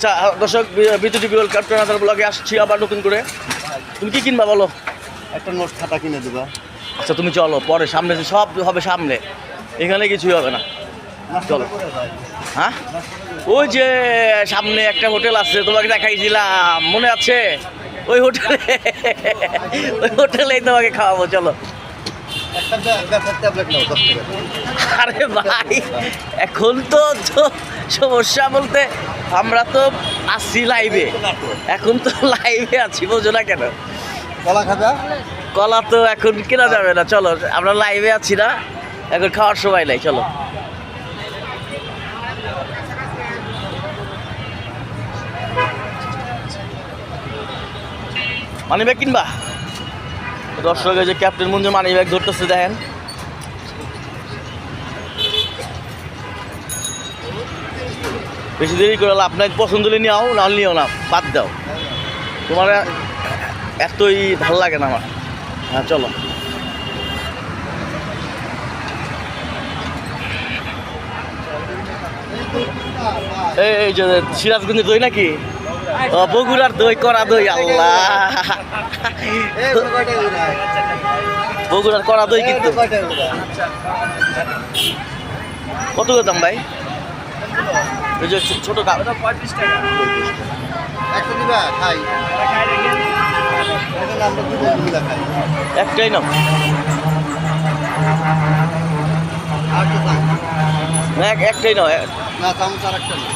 আচ্ছা দর্শক, বিদ্যুৎ ক্যাপ্টেন ব্লগে আসছি আবার নতুন করে। তুমি কি কিনবা বলো? একটা নোট খাতা কিনে দেবা। আচ্ছা তুমি চলো, পরে সামনে সব হবে সামনে, এখানে কিছুই হবে না। চলো। হ্যাঁ, ওই যে সামনে একটা হোটেল আছে, তোমাকে দেখাইছিলাম, মনে আছে? ওই হোটেলেই তোমাকে খাওয়াবো, চলো। আরে ভাই, এখন তো সমস্যা বলতে আমরা তো আসছি লাইভে, এখন তো লাইভে আছি, বোঝো না কেন? কলা খাবা? কলা তো এখন কেনা যাবে না, চলো আমরা লাইভে আছি না, এখন খাওয়ার সময় নাই, চলো। মানি ব্যাগ কিনবা? দর্শক, যে ক্যাপ্টেন মঞ্জু মানি ব্যাগ ধরতেছে, দেখেন। বেশি দেরি করে আপনার পছন্দ হলে নিও, না নিও না, বাদ দাও, তোমার এতই ভাল লাগে না আমার। হ্যাঁ চলো। এই যে সিরাজগঞ্জের দই নাকি? বগুড়ার দই, করা দই, আল্লাহ, বগুড়ার করা দই কিন্তু। কত দাম ভাই? ওই যে ছোট কাপ 35 টাকা। একটাই নাও, একটাই নাও। না চামচ আর একটা না।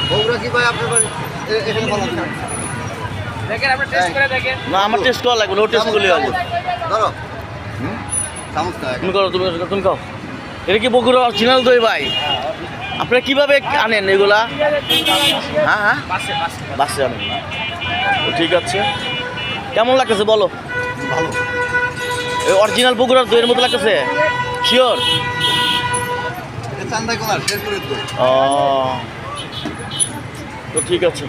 বগুড়া কি ভাই আপনার বাড়ি এখানে ভালো দিন? দেখেন, আপনি টেস্ট করে দেখেন। না, আমার টেস্ট করা লাগবে না, ও টেস্ট করলে হবে। ধরো চামচটা তুমি করো, তুমি খাও। এটা কি বগুড়া অরিজিনাল দই ভাই? আপনারা কিভাবে আনেন এগুলা? হ্যাঁ হ্যাঁ, বাসে আনেন না? ঠিক আছে, কেমন লাগতেছে বলো? ভালো। এই অরিজিনাল বগুড়ার দইয়ের মতো লাগতেছে? শিওর? চান্দাই কোনার শেষ করে দই। ও, তো ঠিক আছে।